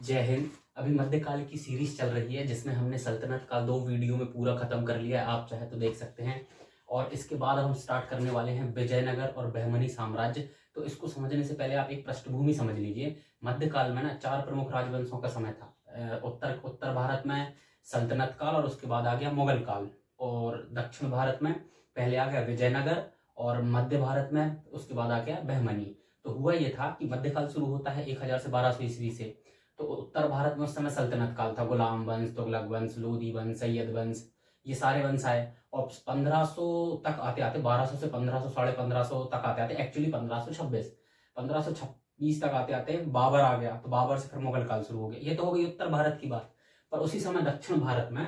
जय हिंद। अभी मध्यकाल की सीरीज चल रही है जिसमें हमने सल्तनत काल 2 वीडियो में पूरा खत्म कर लिया है। आप चाहे तो देख सकते हैं। और इसके बाद हम स्टार्ट करने वाले हैं विजयनगर और बहमनी साम्राज्य। तो इसको समझने से पहले आप एक पृष्ठभूमि समझ लीजिए। मध्यकाल में ना 4 प्रमुख राजवंशों का समय था। उत्तर उत्तर भारत में सल्तनत काल, और उसके बाद आ गया मुगल काल, और दक्षिण भारत में पहले आ गया विजयनगर, और मध्य भारत में उसके बाद आ गया बहमनी। तो हुआ ये था कि मध्यकाल शुरू होता है 1000 से 1200 ईस्वी से। तो उत्तर भारत में उस समय सल्तनत काल था। गुलाम वंश, तुगलक वंश, लोधी वंश, सैयद वंश, ये सारे वंश आए। और 1500 तक आते आते 1200 से 1500 साढ़े 1500 तक आते आते एक्चुअली 1526 तक आते आते बाबर आ गया। तो बाबर से फिर मुगल काल शुरू हो गया। ये तो हो गई उत्तर भारत की बात। पर उसी समय दक्षिण भारत में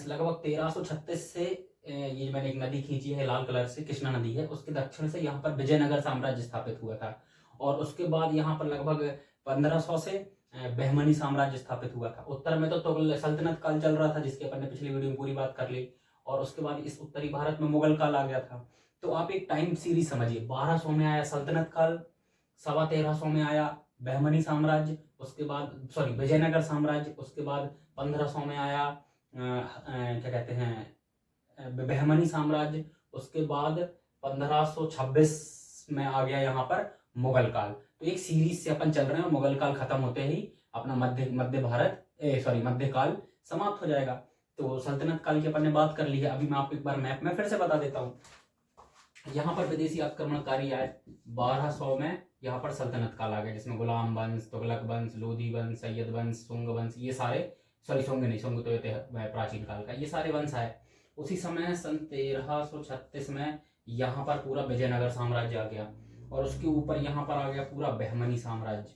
लगभग 1336 से ये मैंने एक नदी खींची है लाल कलर से, कृष्णा नदी है, उसके दक्षिण से यहाँ पर विजयनगर साम्राज्य स्थापित हुआ था। और उसके बाद यहाँ पर लगभग 1500 से बहमनी साम्राज्य स्थापित हुआ था। उत्तर में तो सल्तनत काल चल रहा था, जिसकी अपन ने पिछली वीडियो में पूरी बात कर ली। और उसके बाद इस उत्तरी भारत में मुगल काल आ गया था। तो आप एक टाइम सीरीज समझिए। 1200 में आया सल्तनत काल, 1350 में आया बहमनी साम्राज्य, उसके बाद विजयनगर साम्राज्य, उसके बाद 1500 में आया क्या कहते हैं बहमनी साम्राज्य, उसके बाद 1526 में आ गया यहाँ पर मुगल काल। तो एक सीरीज से अपन चल रहे हैं और मुगल काल खत्म होते ही अपना मध्य काल समाप्त हो जाएगा। तो सल्तनत काल की अपन ने बात कर ली है। अभी मैं आपको एक बार मैप में फिर से बता देता हूँ। यहाँ पर विदेशी आक्रमणकारी आए 1200 में। यहाँ पर सल्तनत काल आ गया, जिसमें गुलाम वंश, तुगलक वंश, लोधी वंश, सैयद वंश, सुंग वंश, ये सारे सुंग नहीं, सुंग तो ये प्राचीन काल का, ये सारे वंश आए। उसी समय सन 1336 में यहाँ पर पूरा विजयनगर साम्राज्य आ गया, और उसके ऊपर यहाँ पर आ गया पूरा बहमनी साम्राज्य।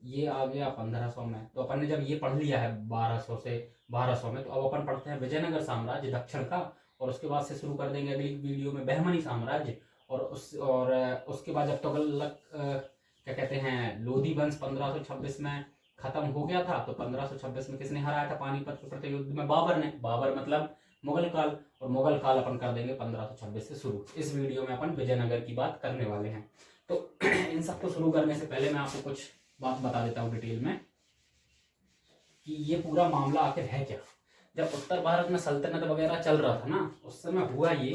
ये आ गया 1500 में। तो अपन ने जब ये पढ़ लिया है 1200 से 1200 में, तो अब अपन पढ़ते हैं विजयनगर साम्राज्य दक्षिण का, और उसके बाद से शुरू कर देंगे अगली वीडियो में बहमनी साम्राज्य। और उसके बाद जब तुगलक क्या कहते हैं लोधी वंश 1526 में खत्म हो गया था, तो 1526 में किसने हराया था पानीपत के प्रतियुद्ध में? बाबर ने। बाबर मतलब मुगल काल। और मुगल काल अपन कर देंगे 1526 से शुरू। इस वीडियो में अपन विजयनगर की बात करने वाले हैं। तो इन सबको शुरू करने से पहले मैं आपको कुछ बात बता देता हूँ डिटेल में कि ये पूरा मामला आखिर है क्या। जब उत्तर भारत में सल्तनत वगैरह चल रहा था ना, उस समय हुआ ये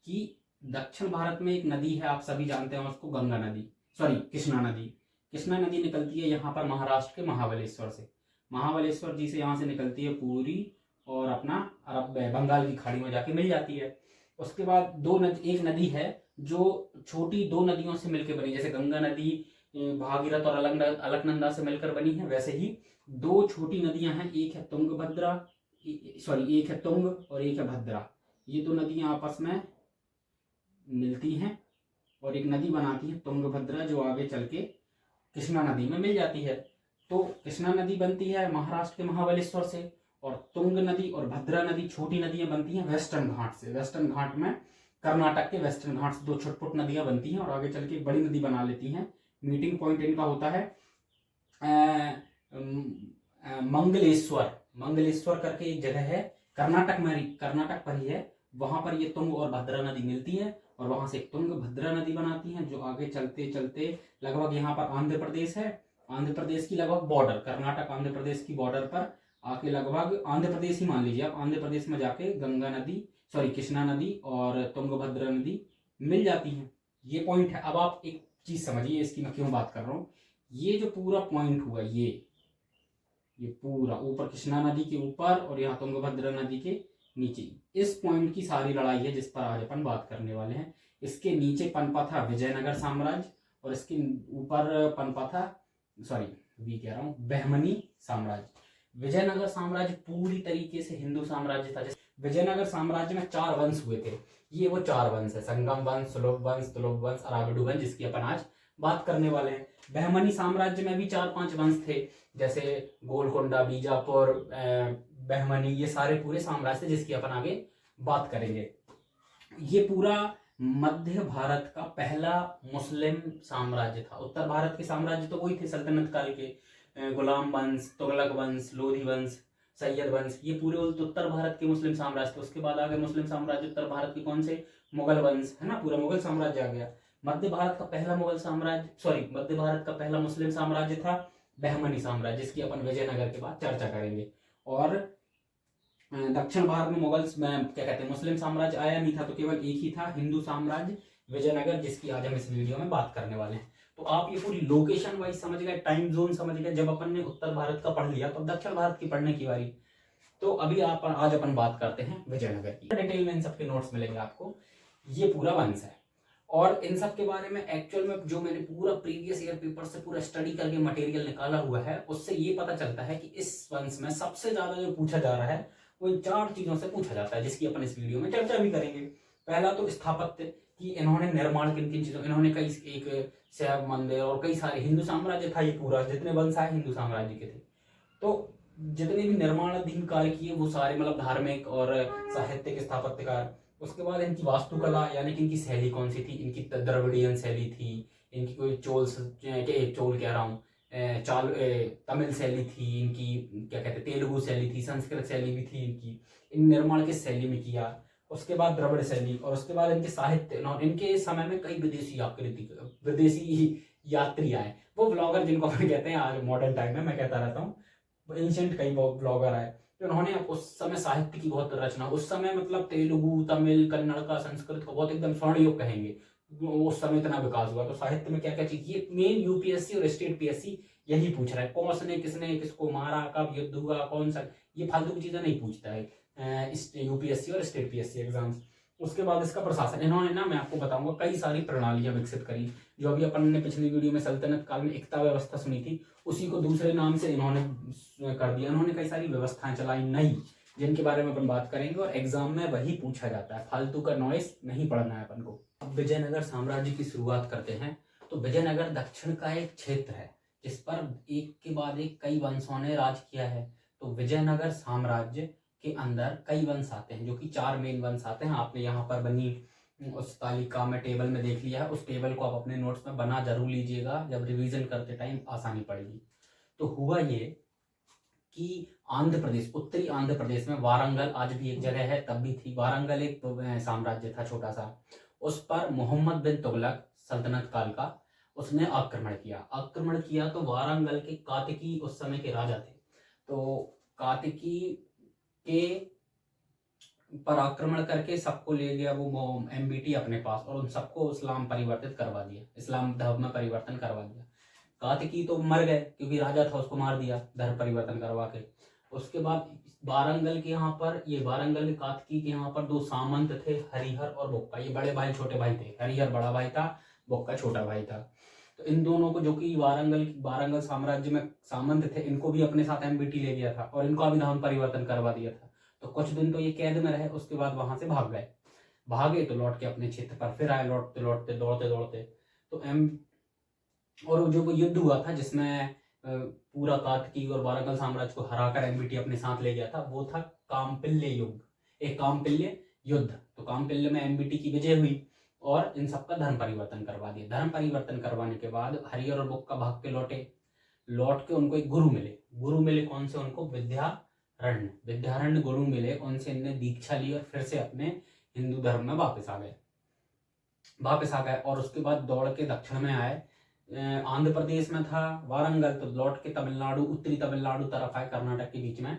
कि दक्षिण भारत में एक नदी है, आप सभी जानते हैं उसको, गंगा नदी, कृष्णा नदी। कृष्णा नदी निकलती है यहाँ पर महाराष्ट्र के महाबलेश्वर से। महाबलेश्वर जी से यहाँ से निकलती है पूरी, और अपना अरब बंगाल की खाड़ी में जाके मिल जाती है। उसके बाद एक नदी है जो छोटी 2 नदियों से मिलकर बनी, जैसे गंगा नदी भागीरथ और अलकनंदा से मिलकर बनी है, वैसे ही 2 छोटी नदियां हैं। एक है तुंगभद्रा, एक है तुंग और एक है भद्रा। ये 2 नदियां आपस में मिलती हैं और एक नदी बनाती है तुंगभद्रा, जो आगे चल के कृष्णा नदी में मिल जाती है। तो कृष्णा नदी बनती है महाराष्ट्र के महाबलेश्वर से, और तुंग नदी और भद्रा नदी छोटी नदियां बनती हैं वेस्टर्न घाट से। वेस्टर्न घाट में कर्नाटक के वेस्टर्न घाट से 2 छुटपुट नदियां बनती हैं और आगे चल के बड़ी नदी बना लेती हैं। मीटिंग पॉइंट इनका होता है मंगलेश्वर करके एक जगह है कर्नाटक पर ही है। वहां पर ये तुंग और भद्रा नदी मिलती है, और वहां से तुंग भद्रा नदी बनाती है, जो आगे चलते चलते लगभग यहाँ पर आंध्र प्रदेश है। आंध्र प्रदेश की लगभग बॉर्डर, कर्नाटक आंध्र प्रदेश की बॉर्डर पर आके, लगभग आंध्र प्रदेश ही मान लीजिए आप, आंध्र प्रदेश में जाके कृष्णा नदी और तुंगभद्रा नदी मिल जाती है। ये पॉइंट है। अब आप एक चीज समझिए, इसकी मैं क्यों बात कर रहा हूँ। ये जो पूरा पॉइंट हुआ, ये पूरा ऊपर कृष्णा नदी के ऊपर और यहाँ तुंगभद्रा नदी के नीचे, इस पॉइंट की सारी लड़ाई है जिस पर आज अपन बात करने वाले हैं। इसके नीचे पनपा था विजयनगर साम्राज्य, और इसके ऊपर पनपा था बहमनी साम्राज्य। विजयनगर साम्राज्य पूरी तरीके से हिंदू साम्राज्य था। विजयनगर साम्राज्य में 4 वंश हुए थे। ये वो 4 वंश है, संगम वंश, सुलभ वंश, तुलुभ वंश, अरावडू वंश, जिसकी अपन आज बात करने वाले हैं। बहमनी साम्राज्य में भी 4-5 वंश थे, जैसे गोलकोंडा, बीजापुर, बहमनी, ये सारे पूरे साम्राज्य थे जिसकी अपन आगे बात करेंगे। ये पूरा मध्य भारत का पहला मुस्लिम साम्राज्य था। उत्तर भारत के साम्राज्य तो वही थे सल्तनत काल के, गुलाम वंश, तुगलक वंश, लोधी वंश, सैयद वंश, ये पूरे उत्तर भारत के मुस्लिम साम्राज्य थे। उसके बाद आ गए मुस्लिम साम्राज्य उत्तर भारत के कौन से? मुगल वंश, है ना, पूरा मुगल साम्राज्य आ गया। मध्य भारत का पहला मुगल साम्राज्य, सॉरी, मध्य भारत का पहला मुस्लिम साम्राज्य था बहमनी साम्राज्य, जिसकी अपन विजयनगर के बाद चर्चा करेंगे। और दक्षिण भारत में मुगल्स में क्या कहते हैं मुस्लिम साम्राज्य आया नहीं था, तो केवल एक ही था, हिंदू साम्राज्य विजयनगर, जिसकी आज हम इस वीडियो में बात करने वाले हैं। तो आप ये पूरी लोकेशन वाइज समझ गए, टाइम जोन समझ गए। जब अपन ने उत्तर भारत का पढ़ लिया तो अब दक्षिण भारत की पढ़ने की बारी। तो अभी आप आज अपन बात करते हैं विजयनगर की। डिटेल में इन सबके नोट्स मिलेंगे आपको। ये पूरा वंश है और इन सब के बारे में एक्चुअल में जो मैंने पूरा प्रीवियस ईयर पेपर से पूरा स्टडी करके मटेरियल निकाला हुआ है, उससे ये पता चलता है कि इस वंश में सबसे ज्यादा जो पूछा जा रहा है वो इन 4 चीजों से पूछा जाता है, जिसकी अपन इस वीडियो में चर्चा भी करेंगे। पहला तो स्थापत्य, कि इन्होंने निर्माण किन किन चीजों, इन्होंने कई एक शैव मंदिर और कई सारे, हिंदू साम्राज्य था ये पूरा, जितने वंश आए हिंदू साम्राज्य के थे, तो जितने भी निर्माणाधीन कार्य किए वो सारे मतलब धार्मिक और साहित्यिक स्थापत्य कार्य। उसके बाद इनकी वास्तुकला, यानी कि इनकी शैली कौन सी थी, इनकी द्रविडियन शैली थी, इनकी कोई चोल कह रहा हूँ, तमिल शैली थी, इनकी क्या कहते हैं तेलुगु शैली थी, संस्कृत शैली भी थी इनकी, इन निर्माण किस शैली में किया। उसके बाद द्रविड़ शैली, और उसके बाद इनके साहित्य, इनके समय में कई विदेशी यात्री आए, वो ब्लॉगर जिनको हम कहते हैं आज मॉडर्न टाइम में, मैं कहता रहता हूँ एंशिएंट कई ब्लॉगर आए, तो उन्होंने उस समय साहित्य की बहुत रचना, उस समय मतलब तेलुगु तमिल कन्नड़ का संस्कृत को बहुत एकदम स्वर्ण युग कहेंगे, उस समय इतना विकास हुआ। तो साहित्य में क्या क्या चीज, ये मेन यूपीएससी और स्टेट पीएससी यही पूछ रहा है, कौन ने किसने किसको मारा, कब युद्ध हुआ, कौन सा, ये फालतू की चीजें नहीं पूछता है यूपीएससी और स्टेट पीएससी एग्जाम्स। उसके बाद इसका प्रशासन, इन्होंने ना मैं आपको बताऊंगा कई सारी प्रणालियां विकसित करी, जो अभी अपन ने पिछली वीडियो में सल्तनत काल में एकता व्यवस्था सुनी थी, उसी को दूसरे नाम से इन्होंने कर दिया। इन्होंने कई सारी व्यवस्थाएं चलाई नई, जिनके बारे में अपन बात करेंगे, और एग्जाम में वही पूछा जाता है, फालतू का नॉइस नहीं पढ़ना है अपन को। अब विजयनगर साम्राज्य की शुरुआत करते हैं। तो विजयनगर दक्षिण का एक क्षेत्र है जिस पर एक के बाद एक कई वंशों ने राज किया है। तो विजयनगर साम्राज्य के अंदर कई वंश आते हैं, जो कि 4 मेन वंश आते हैं। आपने यहाँ पर बनी उस तालिका में टेबल में देख लिया है, उस टेबल को आप अपने नोट्स में बना जरूर लीजिएगा, जब रिवीजन करते टाइम आसानी पड़ेगी। तो हुआ ये कि आंध्र प्रदेश, उत्तरी आंध्र प्रदेश में वारंगल आज भी एक जगह है, तब भी थी, वारंगल एक साम्राज्य था छोटा सा, उस पर मोहम्मद बिन तुगलक सल्तनत काल का, उसने आक्रमण किया। तो वारंगल के कातिकी उस समय के राजा थे, तो कातिकी के पर आक्रमण करके सबको ले गया वो एमबीटी अपने पास, और उन सबको इस्लाम परिवर्तित करवा दिया, इस्लाम धर्म में परिवर्तन करवा दिया। कातिकी तो मर गए क्योंकि राजा था, उसको मार दिया धर्म परिवर्तन करवा के। उसके बाद वारंगल के यहाँ पर, ये वारंगल के कातिकी के यहाँ पर 2 सामंत थे, हरिहर और बुक्का, ये बड़े भाई छोटे भाई थे, हरिहर बड़ा भाई था, बुक्का छोटा भाई था। तो इन दोनों को, जो कि वारंगल साम्राज्य में सामंत थे, इनको भी अपने साथ एमबीटी ले गया था और इनको भी धर्म परिवर्तन करवा दिया था। तो कुछ दिन तो ये कैद में रहे, उसके बाद वहां से भागे तो लौट के अपने क्षेत्र पर फिर आए, लौटते लौटते दौड़ते दौड़ते। तो और जो युद्ध हुआ था जिसमें पूरा कातकी और वारंगल साम्राज्य को हराकर एमबीटी अपने साथ ले गया था, वो था कामपिल्य युग, एक कामपिल्य युद्ध। तो कामपिल्य में एमबीटी की विजय हुई और इन सबका धर्म परिवर्तन करवा दिया। धर्म परिवर्तन करवाने के बाद हरिहर और बुक्का भाग के लौट के उनको एक गुरु मिले, कौन से, उनको विद्यारण्य गुरु मिले, उनसे इनने दीक्षा ली और फिर से अपने हिंदू धर्म में वापस आ गए। और उसके बाद दौड़ के दक्षिण में आए, आंध्र प्रदेश में था वारंगल, तो लौट के तमिलनाडु, उत्तरी तमिलनाडु तरफ आए, कर्नाटक के बीच में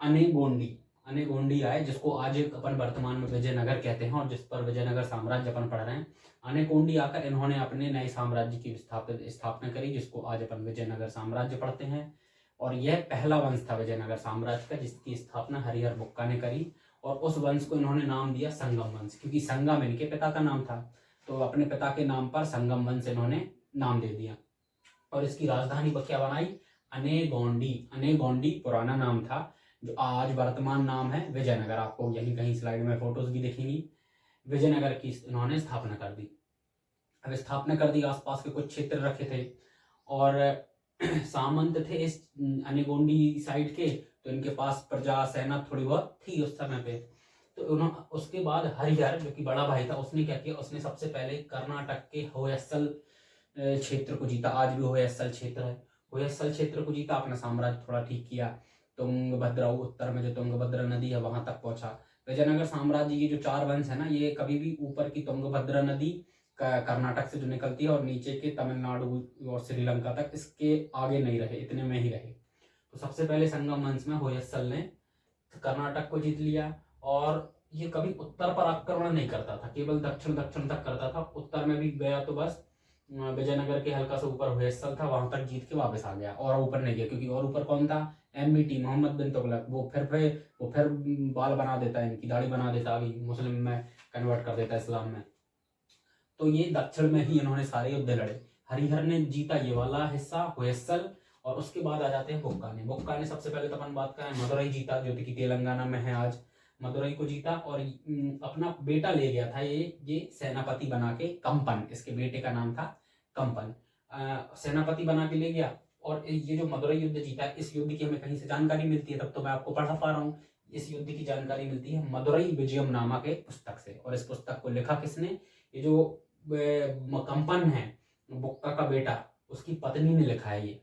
अनेगोंडी आए, जिसको आज अपन वर्तमान में विजयनगर कहते हैं, और जिस पर विजयनगर साम्राज्य अपन पढ़ रहे हैं। अनेगोंडी आकर इन्होंने अपने नए साम्राज्य की स्थापना करी, जिसको आज अपन विजयनगर साम्राज्य पढ़ते हैं। और यह पहला वंश था विजयनगर साम्राज्य का, जिसकी स्थापना हरिहर बुक्का ने करी, और उस वंश को इन्होंने नाम दिया संगम वंश, क्योंकि संगम इनके पिता का नाम था, तो अपने पिता के नाम पर संगम वंश इन्होंने नाम दे दिया। और इसकी राजधानी क्या बनाई, अनेगोंडी पुराना नाम था, जो आज वर्तमान नाम है विजयनगर। आपको यही कहीं स्लाइड में फोटोज भी दिखेंगी। विजयनगर की इन्होंने स्थापना कर दी। अब स्थापना कर दी, आसपास के कुछ क्षेत्र रखे थे, और सामंत थे इस अनेगोंडी साइड के, तो इनके पास प्रजा सेना थोड़ी बहुत थी उस समय पे। तो उसके बाद हरिहर, जो कि बड़ा भाई था, उसने क्या किया, उसने सबसे पहले कर्नाटक के होयसल क्षेत्र को जीता, आज भी होयसल क्षेत्र है, होयसल क्षेत्र को जीता, अपना साम्राज्य थोड़ा ठीक किया। तुंगभद्रा, उत्तर में जो तुंगभद्रा नदी है वहां तक पहुंचा। विजयनगर साम्राज्य, ये जो 4 वंश है ना, ये कभी भी ऊपर की तुंगभद्रा नदी कर्नाटक से जो निकलती है और नीचे के तमिलनाडु और श्रीलंका तक, इसके आगे नहीं रहे, इतने में ही रहे। तो सबसे पहले संगम वंश में होयसल ने कर्नाटक को जीत लिया, और ये कभी उत्तर पर आक्रमण नहीं करता था, केवल दक्षिण दक्षिण तक करता था। उत्तर में भी गया तो बस विजयनगर के हल्का सा ऊपर होयसल था, वहां तक जीत के वापस आ गया, और ऊपर नहीं गया, क्योंकि और ऊपर कौन था, MBT मोहम्मद बिन तुगलक, वो फिर बाल बना देता है, इनकी दाढ़ी बना देता, अभी मुस्लिम में कन्वर्ट कर देता है, इस्लाम में। तो ये दक्षिण में ही इन्होंने सारे युद्ध लड़े। हरिहर ने जीता ये वाला हिस्सा होयसल, और उसके बाद आ जाते हैं बुक्का ने। बुक्का ने सबसे पहले तो अपन बात करें मदुरई जीता, जो कि तेलंगाना में है आज। मदुरई को जीता और अपना बेटा ले गया था ये सेनापति बना के, कंपन, इसके बेटे का नाम था कंपन। सेनापति बना के ले गया, और ये जो मदुरई युद्ध जीता, इस युद्ध की हमें कहीं से जानकारी मिलती है, तब तो मैं आपको पढ़ा पा रहा हूँ। इस युद्ध की जानकारी मिलती है मदुरई विजयम नामक एक पुस्तक से, और इस पुस्तक को लिखा किसने, ये जो कंपन है, बुक्का का बेटा, उसकी पत्नी ने लिखा है, ये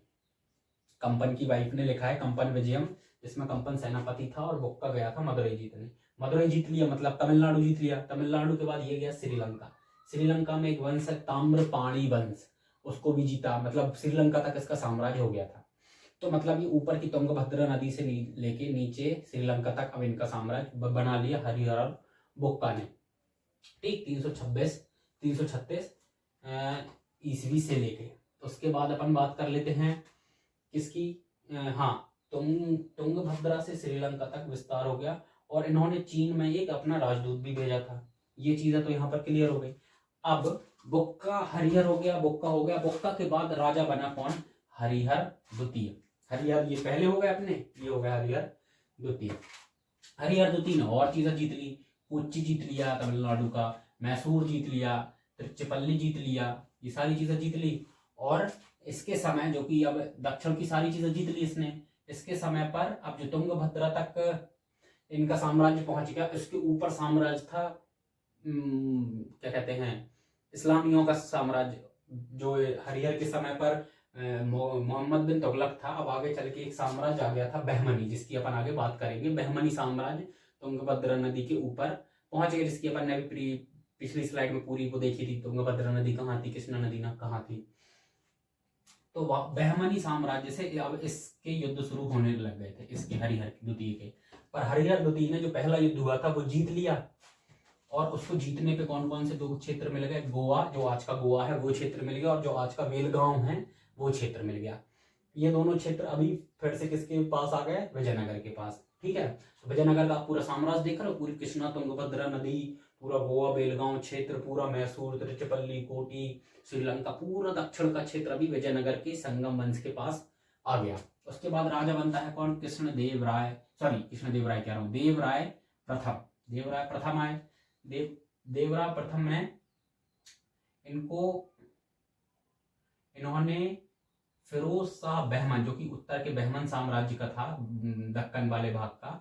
कंपन की वाइफ ने लिखा है कंपन विजयम, जिसमें कंपन सेनापति था और बुक्का गया था मदुरई जीतने। मदुरई जीत लिया मतलब तमिलनाडु जीत लिया। तमिलनाडु के बाद ये गया श्रीलंका। श्रीलंका में एक वंश है ताम्रपाणी वंश, उसको भी जीता, मतलब श्रीलंका तक इसका साम्राज्य हो गया था। तो मतलब ये ऊपर की तुंगभद्रा नदी से लेके नीचे श्रीलंका तक अब इनका साम्राज्य बना लिया हरिहर और बुक्का ने। ठीक, 336 ईस्वी से लेके। उसके बाद अपन बात कर लेते हैं किसकी, हाँ, तुंगभद्रा से श्रीलंका तक विस्तार हो गया, और इन्होंने चीन में एक अपना राजदूत भी भेजा था। ये चीजें तो यहाँ पर क्लियर हो गई। अब बुक्का हरिहर हो गया, बुक्का हो गया। बुक्का के बाद राजा बना कौन, हरिहर द्वितीय। हरिहर ये पहले हो गए अपने, ये हो गया हरिहर द्वितीय। हरिहर द्वितीय ने और चीजें जीत ली, कोच्चि जीत लिया तमिलनाडु का, मैसूर जीत लिया, त्रिचपल्ली जीत लिया, ये सारी चीजें जीत ली। और इसके समय, जो कि अब दक्षिण की सारी चीजें जीत ली इसने, इसके समय पर अब जो तुंगभद्रा तक इनका साम्राज्य पहुंच गया, इसके ऊपर साम्राज्य था क्या कहते हैं, इस्लामियों का साम्राज्य, जो हरिहर के समय पर मोहम्मद बिन तुगलक था। अब आगे चल के एक साम्राज्य आ गया था बहमनी, जिसकी अपन आगे बात करेंगे। बहमनी साम्राज्य तुंगभद्रा नदी के ऊपर पहुंच गया, जिसकी अपन ने भी पिछली स्लाइड में पूरी वो देखी थी, तुंगभद्रा नदी कहाँ थी, कृष्णा नदी ना कहाँ थी। तो बहमनी साम्राज्य से अब इसके युद्ध शुरू होने लग गए थे, इसके हरिहर द्वितीय के। पर हरिहर द्वितीय ने जो पहला युद्ध हुआ था वो जीत लिया, और उसको जीतने पे कौन कौन से 2 क्षेत्र मिल गए, गोवा, जो आज का गोवा है वो क्षेत्र मिल गया, और जो आज का बेलगांव है वो क्षेत्र मिल गया। ये दोनों क्षेत्र अभी फिर से किसके पास आ गए, विजयनगर के पास। ठीक है, तो विजयनगर का पूरा साम्राज्य देख रहे हो, पूरी कृष्णा तुंगभद्रा नदी, पूरा गोवा बेलगांव क्षेत्र, पूरा मैसूर, त्रिचपल्ली, कोटी, श्रीलंका, पूरा दक्षिण का क्षेत्र अभी विजयनगर के संगम वंश के पास आ गया। उसके बाद राजा बनता है कौन, कृष्णदेवराय कह रहा हूँ, देवराय प्रथम आए। देवराय प्रथम में इन्होंने फिरोज शाह बहमन, जो कि उत्तर के बहमन साम्राज्य का था, दक्कन वाले भाग का,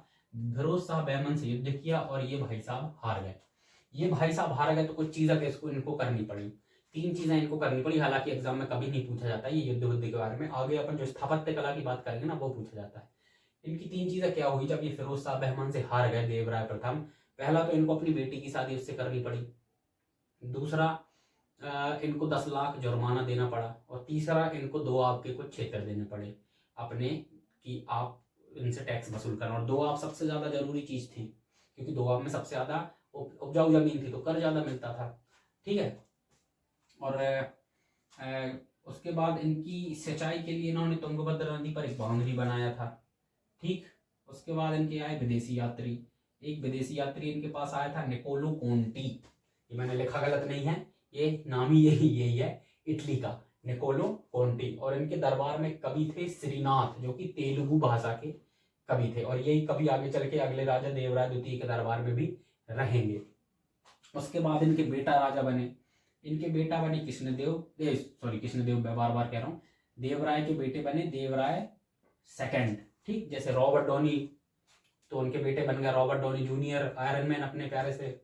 फिरोज शाह बहमन से युद्ध किया, और ये भाई साहब हार गए। तो कुछ चीजें इनको करनी पड़ी, 3 चीजें इनको करनी पड़ी। हालांकि एग्जाम में कभी नहीं पूछा जाता ये युद्ध के बारे में, आगे अपन जो स्थापत्य कला की बात करेंगे ना वो पूछा जाता है। इनकी 3 चीजें क्या हुई जब ये फिरोज शाह बहमन से हार गए देवराय प्रथम। पहला तो इनको अपनी बेटी की शादी उससे करनी पड़ी, दूसरा इनको 10 लाख जुर्माना देना पड़ा, और तीसरा इनको दोआब के कुछ क्षेत्र देने पड़े अपने, कि आप इनसे टैक्स वसूल करना। और दोआब सबसे ज्यादा जरूरी चीज थी, क्योंकि दोआब में सबसे ज्यादा उपजाऊ जमीन थी, तो कर ज्यादा मिलता था। ठीक है, और उसके बाद इनकी सिंचाई के लिए इन्होंने तुंगभद्रा नदी पर एक बांधरी बनाया था। ठीक, उसके बाद इनके आए विदेशी यात्री। एक विदेशी यात्री इनके पास आया था, निकोलो कोंटी। ये मैंने लिखा गलत नहीं है, ये नाम ही यही है, इटली का निकोलो कोंटी। और इनके दरबार में कवि थे श्रीनाथ, जो कि तेलुगु भाषा के कवि थे, और यही कवि आगे चल के अगले राजा देवराय द्वितीय के दरबार में भी रहेंगे। उसके बाद इनके बेटा राजा बने, कृष्णदेव बार बार कह रहा हूँ, देवराय के बेटे बने देवराय सेकंड। ठीक, जैसे रॉबर्ट डॉनी, तो उनके बेटे बन गए Robert Downey junior, iron man अपने प्यारे से।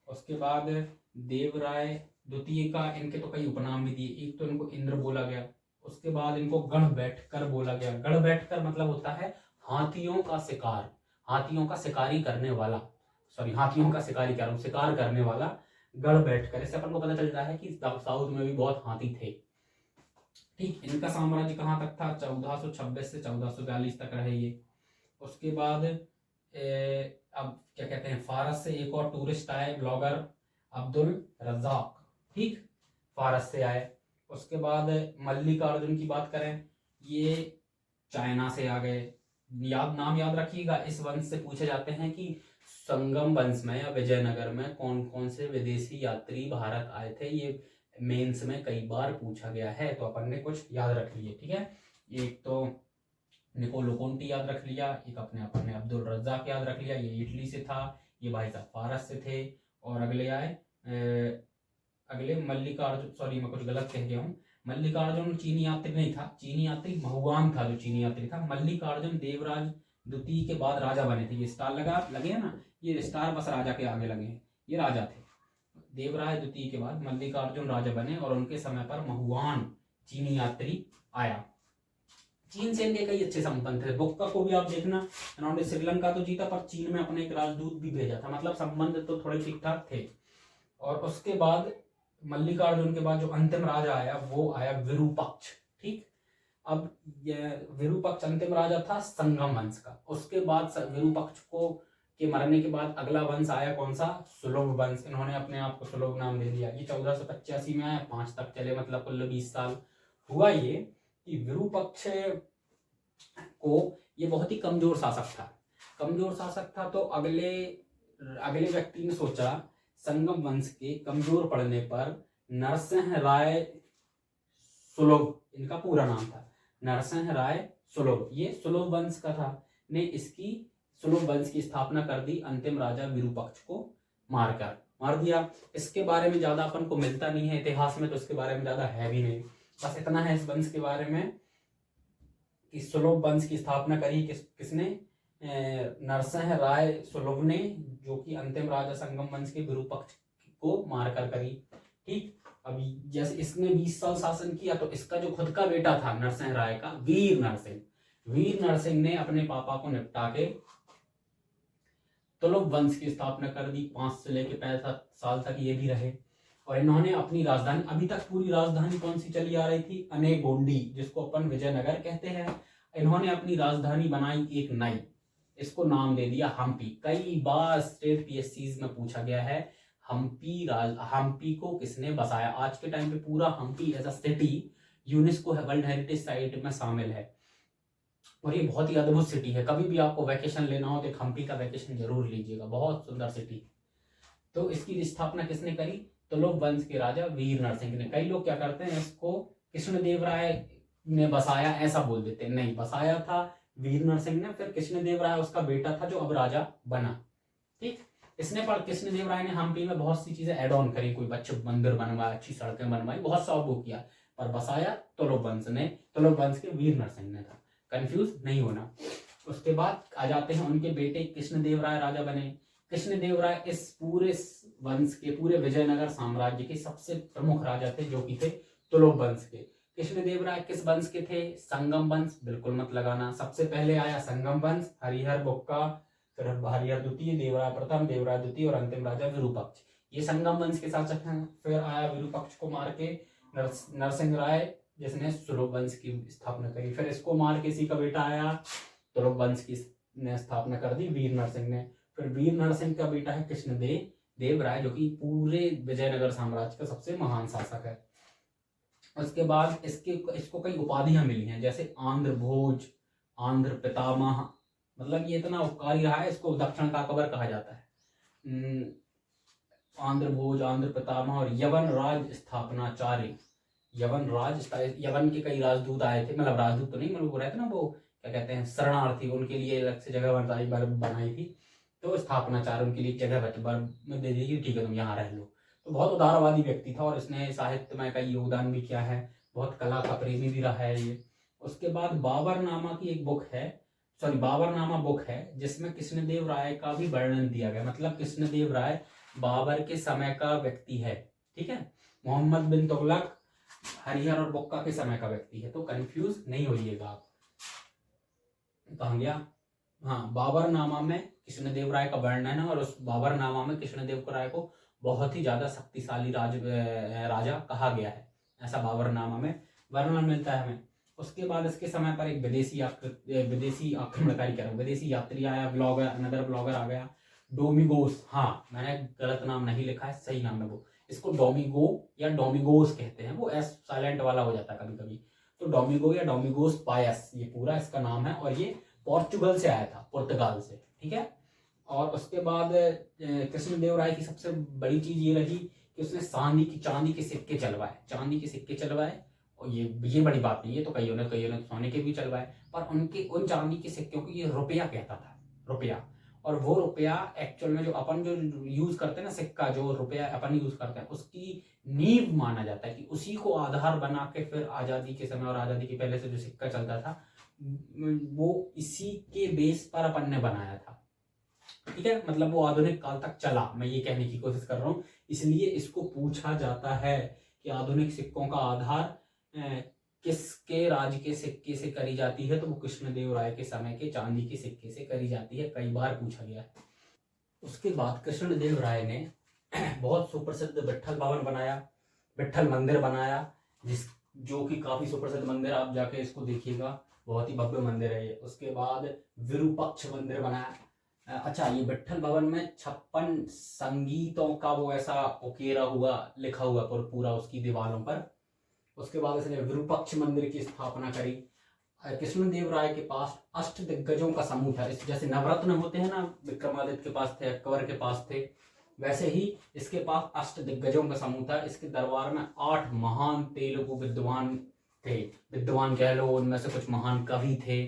उसके बाद देवराय द्वितीय का इनके तो कई उपनाम भी दिए, एक तो इनको इंद्र बोला गया, उसके बाद इनको गढ़ बैठकर बोला गया। गढ़ बैठकर मतलब होता है हाथियों का शिकारी करने वाला, शिकार करने वाला। गढ़ बैठकर। इससे अपन को पता चल रहा है कि साउथ में भी बहुत हाथी थे। ठीक, इनका साम्राज्य कहाँ तक था? 1426 से 1442 तक रहे ये। उसके बाद अब क्या कहते हैं, फारस से एक और टूरिस्ट आए, ब्लॉगर अब्दुल रज्जाक। ठीक, फारस से आए। उसके बाद मल्लिकार्जुन की बात करें, ये चाइना से आ गए। नाम याद रखिएगा, इस वंश से पूछे जाते हैं कि संगम वंश में या विजयनगर में कौन कौन से विदेशी यात्री भारत आए थे। ये मेंस में कई बार पूछा गया है, तो अपन ने कुछ याद रख लिए। ठीक है, एक तो निकोलो कोंटी याद रख लिया, एक अपन ने अब्दुल रज्जाक याद रख लिया, ये इटली से था, ये भाई साहब फारस से थे। और अगले आए अगले मल्लिकार्जुन, सॉरी मैं कुछ गलत कह गया हूँ, मल्लिकार्जुन चीनी यात्री नहीं था, चीनी यात्री महुआन था जो चीनी यात्री था। मल्लिकार्जुन देवराज द्वितीय के बाद राजा बने थे। ये स्टार लगे हैं ना, ये स्टार बस राजा के आगे लगे हैं, ये राजा थे। देवराज द्वितीय के बाद मल्लिकार्जुन राजा बने और उनके समय पर महुआन चीनी यात्री आया। चीन से इनके कई अच्छे संबंध थे। बुक्का को भी आप देखना, इन्होंने श्रीलंका तो जीता पर चीन में अपने एक राजदूत भी भेजा था, मतलब संबंध तो थोड़े ठीक ठाक थे। और उसके बाद मल्लिकार्जुन के बाद जो अंतिम राजा आया वो आया विरूपाक्ष। ठीक, अब विरूपाक्ष अंतिम राजा था संगम वंश का। उसके बाद विरूपाक्ष को के मरने के बाद अगला वंश आया कौन सा? सुलभ वंश। इन्होंने अपने आप को सुलभ नाम दे दिया। ये 1485 में आया, 5 तक चले, मतलब कुल 20 साल। हुआ ये कि विरूपाक्ष को ये बहुत ही कमजोर शासक था, तो अगले व्यक्ति ने सोचा, संगम वंश के कमजोर पड़ने पर नरसिंह राय सुलभ, इनका पूरा नाम था नरसिंह राय सुलभ, ये सुलभ वंश का था, ने इसकी सुलभ वंश की स्थापना कर दी। अंतिम राजा विरूपाक्ष को मार दिया। इसके बारे में ज्यादा अपन को मिलता नहीं है इतिहास में, तो इसके बारे में ज्यादा है भी नहीं। बस इतना है इस वंश के बारे में कि सुलभ वंश की स्थापना करी किसने? नरसिंह राय सुलभ ने, जो कि अंतिम राजा संगम वंश के विरूपाक्ष को मारकर करी। ठीक, अभी जैसे इसने 20 साल शासन किया, तो इसका जो खुद का बेटा था नरसिंह राय का, वीर नरसिंह ने अपने पापा को निपटा के तुलुक वंश की स्थापना कर दी। 5 से लेकर 65 साल तक ये भी रहे। और इन्होंने अपनी राजधानी, अभी तक पूरी राजधानी कौन सी चली आ रही थी? अनेगोंडी, जिसको अपन विजयनगर कहते हैं। इन्होंने अपनी राजधानी बनाई एक नई, इसको नाम दे दिया हम्पी। कई बार स्टेट पीएससीज में पूछा गया है, हम्पी को किसने बसाया? आज के टाइम पे पूरा Hampi as a city UNESCO world heritage site में शामिल है, और ये बहुत ही अद्भुत सिटी है। कभी भी आपको वैकेशन लेना हो तो हम्पी का वैकेशन जरूर लीजिएगा, बहुत सुंदर सिटी। तो इसकी स्थापना किसने करी? तुलुक वंश के राजा वीर नरसिंह ने। कई लोग क्या करते हैं, इसको कृष्णदेव राय ने बसाया ऐसा बोल देते हैं, नहीं, बसाया था वीर नरसिंह ने। फिर कृष्णदेव राय उसका बेटा था जो अब राजा बना। ठीक, इसने पर कृष्णदेव राय ने हम्पी में बहुत सी चीजें एड ऑन करी, कोई अच्छे मंदिर बनवाए, अच्छी सड़कें बनवाई, बहुत सा वो किया, पर बसाया तुलुक वंश ने, तुलुक वंश के वीर नरसिंह ने था। कंफ्यूज नहीं होना। उसके बाद आ जाते हैं उनके बेटे कृष्णदेव राय राजा बने। कृष्णदेव राय इस पूरे वंश के, पूरे विजयनगर साम्राज्य के सबसे प्रमुख राजा थे, जो कि थे तुलुक वंश के। कृष्णदेव राय किस वंश के थे? संगम वंश, बिल्कुल मत लगाना। सबसे पहले आया संगम वंश, हरिहर बुक्का, फिर हरिहर द्वितीय, देवराय प्रथम, देवराय द्वितीय और अंतिम राजा विरूपाक्ष, ये संगम वंश के शासक हैं। फिर आया विरूपाक्ष को मार के नरसिंह राय, जिसने तुलुक वंश की स्थापना करी। फिर इसको मार के इसी का बेटा आया, तुलुक वंश की ने स्थापना कर दी वीर नरसिंह ने। फिर वीर नरसिंह का बेटा है कृष्णदेव राय, जो कि पूरे विजयनगर साम्राज्य का सबसे महान शासक है। उसके बाद इसको कई उपाधियां मिली हैं, जैसे आंध्र भोज, आंध्र पितामह, मतलब ये इतना उपकारी रहा है, इसको दक्षिण का अकबर कहा जाता है। आंध्र भोज, आंध्र पितामह और यवन राज स्थापनाचार्य। यवन के कई राजदूत आए थे, मतलब राजदूत तो नहीं, मतलब वो रहते ना, वो क्या कहते हैं, शरणार्थी, उनके लिए अलग से जगह बनाई थी। तो स्थापनाचार्य उनके लिए जगह दे दी, ठीक है तुम यहाँ रह लो। तो बहुत उदारवादी व्यक्ति था, और इसने साहित्य में कई योगदान भी किया है, बहुत कला का प्रेमी भी रहा है ये। उसके बाद बाबरनामा की एक बुक है, बाबरनामा बुक है, जिसमें कृष्णदेव राय का भी वर्णन दिया गया, मतलब कृष्णदेव राय बाबर के समय का व्यक्ति है। ठीक है, मोहम्मद बिन तुगलक, हरिहर और बुक्का के समय का व्यक्ति है, तो कंफ्यूज नहीं होइएगा आप। कहाँ गया? हाँ, बाबरनामा में कृष्णदेव राय का वर्णन है, और उस बाबरनामा में कृष्णदेव राय को बहुत ही ज़्यादा शक्तिशाली राजा कहा गया है, ऐसा बाबरनामा में वर्णन मिलता है हमें। उसके बाद इसके समय पर एक विदेशी आक्रमणकारी कह रहा हूँ, विदेशी यात्री आया, ब्लॉगर, अनदर ब्लॉगर आ गया, डोमिगोस। हाँ, मैंने गलत नाम नहीं लिखा है, सही नाम है वो। इसको डोमिगो या डोमिगोस कहते हैं, वो एस साइलेंट वाला हो जाता है कभी कभी। तो डोमिगो या डोमिगोस पायस ये पूरा इसका नाम है, और ये पोर्चुगल से आया था, पुर्तगाल से, ठीक है। और उसके बाद कृष्णदेव राय की सबसे बड़ी चीज ये रही कि उसने चांदी के सिक्के चलवाए, चांदी के सिक्के चलवाए। और ये बड़ी बात नहीं है, तो कईयों ने सोने के भी चलवाए, पर उन चांदी के सिक्कों को ये रुपया कहता था, रुपया। और वो रुपया एक्चुअल में जो अपन जो यूज करते हैं ना, सिक्का जो रुपया अपन यूज करते हैं, उसकी नींव माना जाता है कि उसी को आधार बना के फिर आजादी के समय और आजादी के पहले से जो सिक्का चलता था, वो इसी के बेस पर अपन ने बनाया था, ठीक है। मतलब वो आधुनिक काल तक चला, मैं ये कहने की कोशिश कर रहा हूँ। इसलिए इसको पूछा जाता है कि आधुनिक सिक्कों का आधार किसके राज्य के सिक्के से करी जाती है, तो वो कृष्णदेव राय के समय के चांदी के सिक्के से करी जाती है, कई बार पूछा गया है। उसके बाद कृष्णदेव राय ने बहुत सुप्रसिद्ध विट्ठल भवन बनाया, विट्ठल मंदिर बनाया, जो कि काफी सुप्रसिद्ध मंदिर, आप जाके इसको देखिएगा, बहुत ही भव्य मंदिर है ये। उसके बाद विरूपक्ष मंदिर बनाया। अच्छा, ये विट्ठल भवन में 56 संगीतों का वो ऐसा उकेरा हुआ लिखा हुआ पूरा उसकी दीवारों पर। उसके बाद इसने विरूपक्ष मंदिर की स्थापना करी। कृष्णदेव राय के पास अष्ट दिग्गजों का समूह था, जैसे नवरत्न होते हैं ना, विक्रमादित्य के पास थे, अकबर के पास थे, वैसे ही इसके पास अष्ट दिग्गजों का समूह था। इसके दरबार में 8 महान तेलुगु विद्वान थे, विद्वान कह लो, उनमें से कुछ महान कवि थे।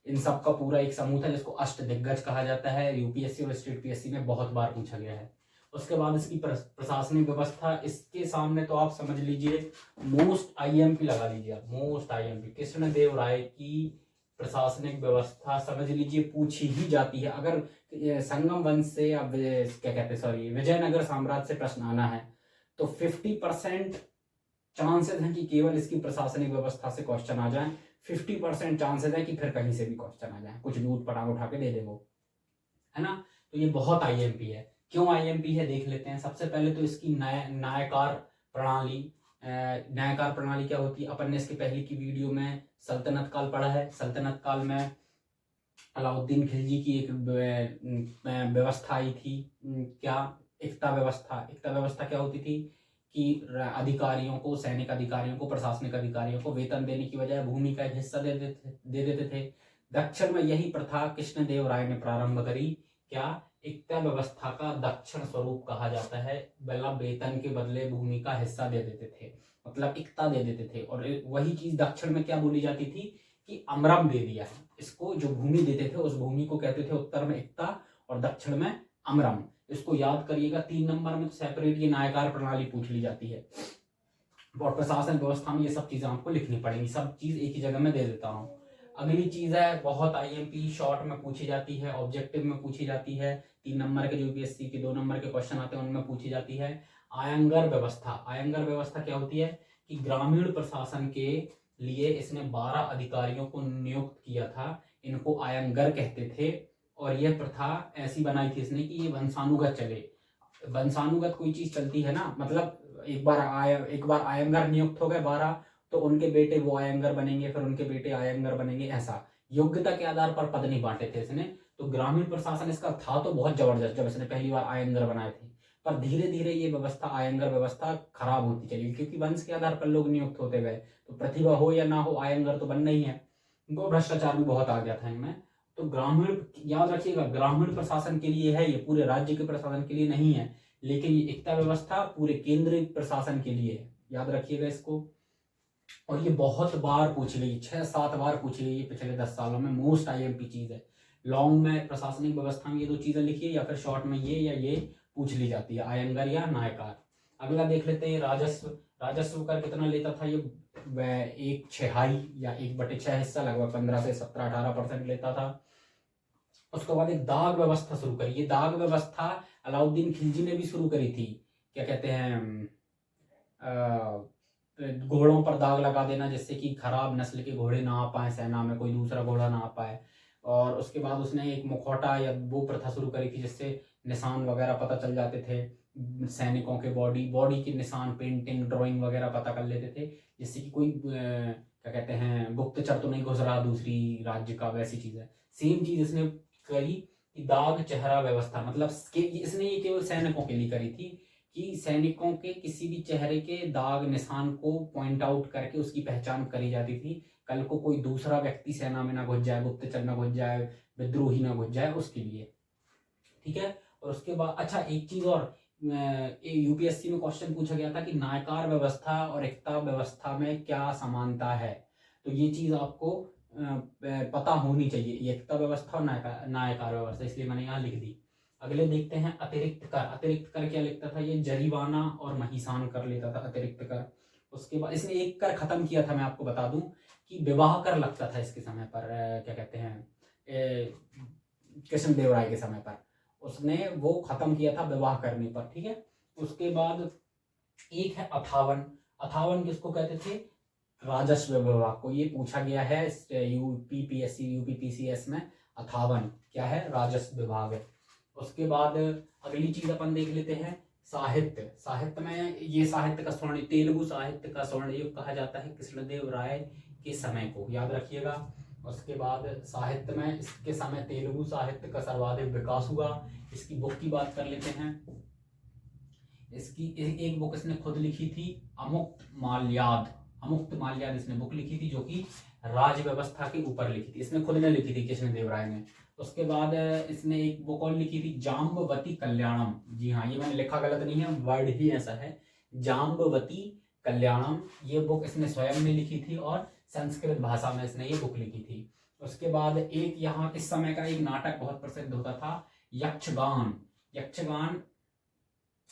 इन सब का पूरा एक समूह था जिसको अष्ट दिग्गज कहा जाता है। यूपीएससी और स्टेट पीएससी में बहुत बार पूछा गया है। उसके बाद इसकी प्रशासनिक व्यवस्था, इसके सामने तो आप समझ लीजिए मोस्ट आईएमपी लगा लीजिए, मोस्ट आईएमपी। कृष्णदेव राय की प्रशासनिक व्यवस्था समझ लीजिए पूछी ही जाती है। अगर संगम वंश से या क्या कहते हैं, सॉरी, विजयनगर साम्राज्य से प्रश्न आना है, तो 50% चांसेस हैं कि केवल इसकी प्रशासनिक व्यवस्था से क्वेश्चन आ जाए, 50% चांसेस है कि फिर कहीं से भी क्वेश्चन आ जाए, कुछ भी ऊट पटांग उठा के दे दे वो, है ना। तो ये बहुत आईएमपी है। क्यों आईएमपी है देख लेते हैं। सबसे पहले तो इसकी न्यायकार प्रणाली। न्यायकार प्रणाली क्या होती है, अपन ने इसके पहले की वीडियो में सल्तनत काल पढ़ा है। सल्तनत काल में अलाउद्दीन खिलजी की एक व्यवस्था आई थी, क्या, एकता व्यवस्था। एकता व्यवस्था क्या होती थी कि अधिकारियों को, सैनिक अधिकारियों को, प्रशासनिक अधिकारियों को वेतन देने की बजाय भूमि का एक हिस्सा दे देते थे। दक्षिण में यही प्रथा कृष्णदेव राय ने प्रारंभ करी। क्या, एकता व्यवस्था का दक्षिण स्वरूप कहा जाता है, मतलब वेतन के बदले भूमि का हिस्सा दे देते थे, मतलब एकता दे देते थे। और वही चीज दक्षिण में क्या बोली जाती थी कि अमरम दे दिया है इसको, जो भूमि देते थे उस भूमि को कहते थे उत्तर में एकता और दक्षिण में अमरम। इसको याद करिएगा। 3 नंबर में तो सेपरेट ये न्यायकार प्रणाली पूछ ली जाती है, और प्रशासन व्यवस्था में ये सब चीजें आपको लिखनी पड़ेंगी। सब चीज एक ही जगह में दे देता हूँ। अगली चीज है, बहुत आईएमपी शॉर्ट में पूछी जाती है, ऑब्जेक्टिव में पूछी जाती है, 3 नंबर के जो यूपीएससी के 2 नंबर के क्वेश्चन आते हैं उनमें पूछी जाती है, आयंगर व्यवस्था। आयंगर व्यवस्था क्या होती है कि ग्रामीण प्रशासन के लिए इसने 12 अधिकारियों को नियुक्त किया था, इनको आयंगर कहते थे। और यह प्रथा ऐसी बनाई थी इसने कि ये वंशानुगत चले। वंशानुगत कोई चीज चलती है ना, मतलब एक बार आयंगर नियुक्त हो गए 12, तो उनके बेटे वो आयंगर बनेंगे, फिर उनके बेटे आयंगर बनेंगे, ऐसा योग्यता के आधार पर पद नहीं बांटे थे इसने। तो ग्रामीण प्रशासन इसका था तो बहुत जबरदस्त जब इसने पहली बार आयंगर बनाए थे, पर धीरे धीरे ये व्यवस्था, आयंगर व्यवस्था खराब होती चली, क्योंकि वंश के आधार पर लोग नियुक्त होते गए, तो प्रतिभा हो या ना हो आयंगर तो बनना ही है। उनको भ्रष्टाचार भी बहुत आ गया था इनमें। तो ग्रामीण, याद रखिएगा, ग्रामीण प्रशासन के लिए है, ये पूरे राज्य के प्रशासन के लिए नहीं है, लेकिन ये एकता व्यवस्था पूरे केंद्रीय प्रशासन के लिए है, याद रखिएगा इसको। और ये बहुत बार पूछ ली, 6-7 बार पूछ ली ये पिछले 10 सालों में, मोस्ट आईएमपी चीज है। लॉन्ग में प्रशासनिक व्यवस्था में ये 2 चीजें लिखिए, या फिर शॉर्ट में ये या ये पूछ ली जाती है, आयंगर या नायकार। अगला देख लेते हैं राजस्व। राजस्व कर कितना लेता था ये, 1/6 या 1/6 हिस्सा, लगभग 15 से 17-18% लेता था। उसके बाद एक दाग व्यवस्था शुरू करी। ये दाग व्यवस्था अलाउद्दीन खिलजी ने भी शुरू करी थी। क्या कहते हैं, घोड़ों पर दाग लगा देना, जिससे कि खराब नस्ल के घोड़े ना आ पाए सेना में, कोई दूसरा घोड़ा ना आ पाए। और उसके बाद उसने एक मुखौटा या वो प्रथा शुरू करी थी, जिससे निशान वगैरह पता चल जाते थे, सैनिकों के बॉडी के निशान, पेंटिंग ड्राइंग वगैरह पता कर लेते थे, जिससे कि कोई क्या कहते हैं गुप्तचर तो नहीं घुस रहा दूसरी राज्य का, वैसी चीज़ है। सेम चीज़ इसने करी कि दाग चेहरा व्यवस्था, मतलब इसने ये केवल सैनिकों के लिए करी थी कि सैनिकों के किसी भी चेहरे के दाग निशान को पॉइंट आउट करके उसकी पहचान करी जाती थी, कल को कोई दूसरा व्यक्ति सेना में ना घुस जाए, गुप्तचर ना घुस जाए, विद्रोही ना घुस जाए, उसके लिए। ठीक है। और उसके बाद अच्छा एक चीज और, यूपीएससी में क्वेश्चन पूछा गया था कि नायकार व्यवस्था और एकता व्यवस्था में क्या समानता है, तो ये चीज आपको पता होनी चाहिए, एकता व्यवस्था और नायकार व्यवस्था, इसलिए मैंने यहाँ लिख दी। अगले देखते हैं अतिरिक्त कर। अतिरिक्त कर क्या लिखता था, ये जरीवाना और महिसान कर लेता था अतिरिक्त कर। उसके बाद इसने एक कर खत्म किया था, मैं आपको बता दूं कि विवाह कर लगता था इसके समय पर, क्या कहते हैं कृष्णदेव राय के समय पर, उसने वो खत्म किया था विवाह करने पर। ठीक है। उसके बाद एक है अथावन। अथावन किसको कहते थे, राजस्व विभाग को, ये पूछा गया है यूपीपीएससी यूपीपीसीएस में। अथावन क्या है, राजस्व विभाग है। उसके बाद अगली चीज अपन देख लेते हैं साहित्य। साहित्य में ये साहित्य का स्वर्ण, तेलुगु साहित्य का स्वर्ण युग कहा जाता है कृष्णदेव राय के समय को, याद रखिएगा। उसके बाद साहित्य में इसके समय तेलुगु साहित्य का सर्वाधिक विकास हुआ। इसकी बुक की बात कर लेते हैं। इसकी एक बुक इसने खुद लिखी थी, अमुक्त माल्याद। अमुक्त माल्याद इसने बुक लिखी थी, जो कि राज व्यवस्था के ऊपर लिखी थी, इसने खुद ने लिखी थी कृष्णदेव राय ने। उसके बाद इसने एक बुक और लिखी थी, जाम्बवती कल्याणम। जी हाँ, ये मैंने लिखा गलत नहीं है, वर्ड ही ऐसा है, जाम्बवती कल्याणम। ये बुक इसने स्वयं ने लिखी थी और संस्कृत भाषा में इसने ये बुक लिखी थी। उसके बाद एक यहाँ इस समय का एक नाटक बहुत प्रसिद्ध होता था, यक्षगान। यक्षगान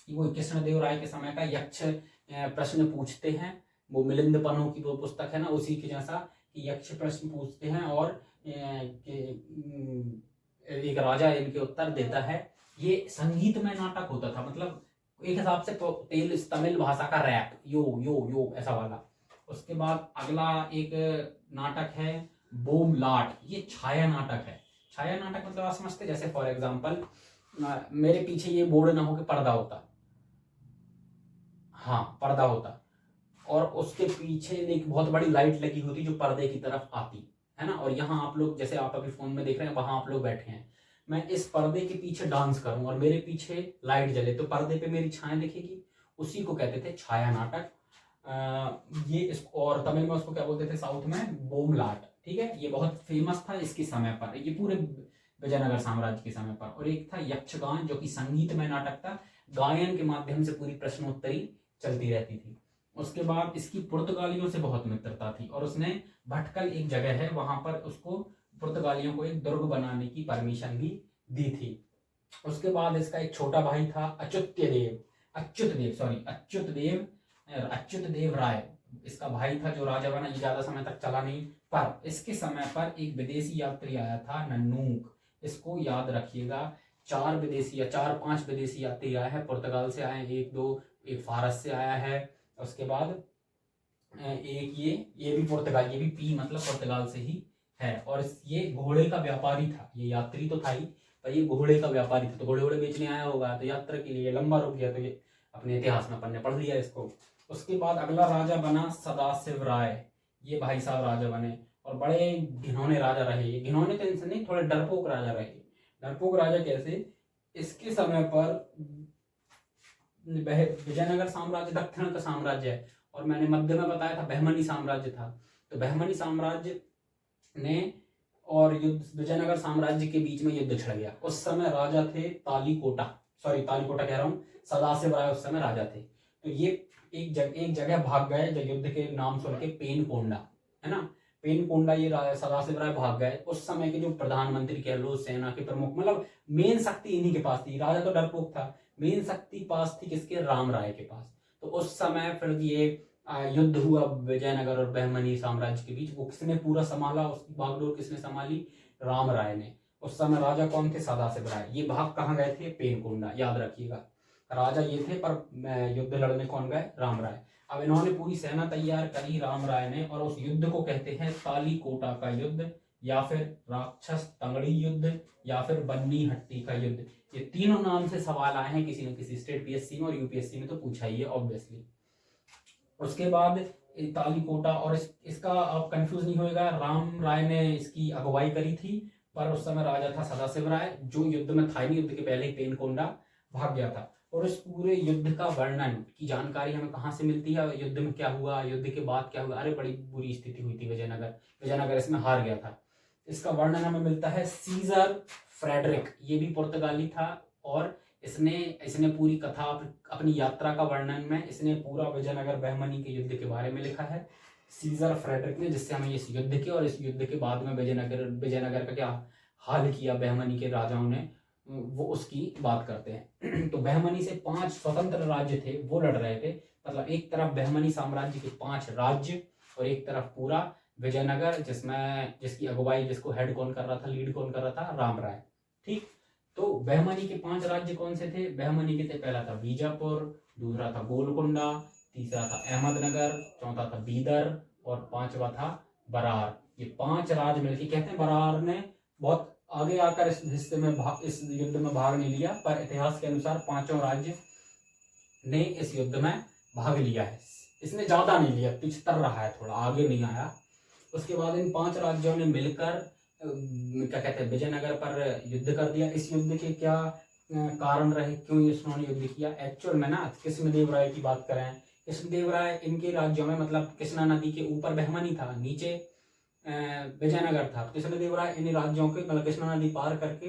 वो कृष्णदेव राय के समय का, यक्ष प्रश्न पूछते हैं, वो मिलिंद पन्नू की वो पुस्तक है ना, उसी के जैसा कि यक्ष प्रश्न पूछते हैं और एक राजा इनके उत्तर देता है। ये संगीतमय नाटक होता था, मतलब एक हिसाब से तमिल भाषा का रैप, यो यो यो ऐसा वाला। उसके बाद अगला एक नाटक है बोम लाट, ये छाया नाटक है। छाया नाटक मतलब आप समझते, जैसे फॉर एग्जाम्पल मेरे पीछे ये बोर्ड ना हो के पर्दा होता, हाँ पर्दा होता, और उसके पीछे एक बहुत बड़ी लाइट लगी होती जो पर्दे की तरफ आती है ना, और यहाँ आप लोग जैसे आप अभी फोन में देख रहे हैं, वहां आप लोग बैठे हैं, मैं इस पर्दे के पीछे डांस करूं और मेरे पीछे लाइट जले तो पर्दे पे मेरी छाया दिखेगी, उसी को कहते थे छाया नाटक। ये इसको, और तमिल में उसको क्या बोलते थे साउथ में, बोमलाट। ठीक है, ये बहुत फेमस था इसके समय पर, ये पूरे विजयनगर साम्राज्य के समय पर। और एक था यक्षगान, जो कि संगीतमय नाटक था, गायन के माध्यम से पूरी प्रश्नोत्तरी चलती रहती थी। उसके बाद इसकी पुर्तगालियों से बहुत मित्रता थी, और उसने भटकल एक जगह है वहां पर उसको पुर्तगालियों को एक दुर्ग बनाने की परमिशन भी दी थी। उसके बाद इसका एक छोटा भाई था अच्युत देव राय, इसका भाई था जो राजा बना। ये ज्यादा समय तक चला नहीं, पर इसके समय पर एक विदेशी यात्री आया था नन्नूक, इसको याद रखिएगा। 4-5 विदेशी यात्री आए हैं, पुर्तगाल से आए, एक फारस से आया है। उसके बाद एक ये भी पुर्तगाल, ये भी पी मतलब पुर्तगाल से ही है, और ये घोड़े का व्यापारी था, ये यात्री तो था ही, पर ये घोड़े का व्यापारी था, तो घोड़े बेचने आया होगा, तो यात्रा के लिए लंबा रुक गया, तो ये अपने इतिहास में अपन ने पढ़ लिया इसको। उसके बाद अगला राजा बना सदाशिव राय, ये भाई साहब राजा बने, और बड़े घिनौने राजा रहे। ये घिनौने तो इनसे नहीं, थोड़े डरपोक राजा रहे। डरपोक राजा कैसे, इसके समय पर विजयनगर साम्राज्य दक्षिण का साम्राज्य है, और मैंने मध्य में बताया था बहमनी साम्राज्य था, तो बहमनी साम्राज्य ने और विजयनगर साम्राज्य के बीच में युद्ध छिड़ गया। उस समय राजा थे तालीकोटा कह रहा हूँ, सदाशिव राय उस समय राजा थे। तो ये एक जगह भाग गए, जो युद्ध के नाम सुन के, पेनकोंडा है ना, पेनकोंडा ये सदाशिव राय भाग गए। उस समय के जो प्रधानमंत्री कह लो, सेना के प्रमुख, मतलब मेन शक्ति इन्हीं के पास थी, राजा तो डरपोक था, मेन शक्ति पास थी किसके, राम राय के पास। तो उस समय फिर ये युद्ध हुआ विजयनगर और बहमनी साम्राज्य के बीच, वो किसने पूरा संभाला, उसकी बागडोर किसने संभाली, राम राय ने। उस समय राजा कौन थे, सदाशिव राय। ये भाग कहाँ गए थे, पेनकोंडा, याद रखिएगा। राजा ये थे, पर युद्ध लड़ने कौन गए, राम राय। अब इन्होंने पूरी सेना तैयार करी राम राय ने, और उस युद्ध को कहते हैं तालीकोटा का युद्ध, या फिर राक्षस तंगड़ी युद्ध, या फिर बन्नी हट्टी का युद्ध। ये तीनों नाम से सवाल आए हैं किसी न किसी स्टेट पीएससी में और यूपीएससी में, तो पूछा ही है ऑब्वियसली। उसके बाद तालीकोटा, और इसका आप कंफ्यूज नहीं होएगा, राम राय ने इसकी अगुवाई करी थी, पर उस समय राजा था सदाशिव राय, जो युद्ध में था नहीं, युद्ध के पहले ही पेनकोंडा भाग गया था। और इस पूरे युद्ध का वर्णन की जानकारी हमें कहाँ से मिलती है, युद्ध में क्या हुआ, युद्ध के बाद क्या हुआ, अरे बड़ी बुरी स्थिति हुई थी विजयनगर इसमें हार गया था। इसका वर्णन हमें मिलता है सीजर फ्रेडरिक, ये भी पुर्तगाली था, और इसने पूरी कथा अपनी यात्रा का वर्णन में इसने पूरा विजयनगर बहमनी के युद्ध के बारे में लिखा है, सीजर फ्रेडरिक ने, जिससे हमें इस युद्ध के और इस युद्ध के बाद में विजयनगर का क्या हाल किया बहमनी के राजाओं ने, वो उसकी बात करते हैं। तो बहमनी से 5 स्वतंत्र राज्य थे, वो लड़ रहे थे, मतलब एक तरफ बहमनी साम्राज्य के 5 राज्य और एक तरफ पूरा विजयनगर, जिसकी अगुवाई, जिसको हेड कौन कर रहा था, लीड कौन कर रहा था, राम राय। ठीक, तो बहमनी के 5 राज्य कौन से थे, बहमनी के थे, पहला था बीजापुर, दूसरा था गोलकुंडा, तीसरा था अहमदनगर, चौथा था बीदर और 5वां था बरार। ये 5 राज्य मिलकर, कहते हैं बरार ने बहुत आगे आकर इस हिस्से में इस युद्ध में भाग नहीं लिया, पर इतिहास के अनुसार 5 राज्य ने इस युद्ध में भाग लिया है। इसने ज्यादा नहीं लिया, पिछतर रहा है, थोड़ा आगे नहीं आया। उसके बाद इन 5 राज्यों ने मिलकर क्या कहते हैं विजयनगर पर युद्ध कर दिया। इस युद्ध के क्या कारण रहे, क्यों इन्होंने युद्ध किया, एक्चुअल में ना कृष्णदेव राय की बात करें, कृष्णदेव राय इनके राज्यों में, मतलब कृष्णा नदी के ऊपर बहमनी था, नीचे विजयनगर था। कृष्णदेव राय इन राज्यों के, मतलब कृष्णा नदी पार करके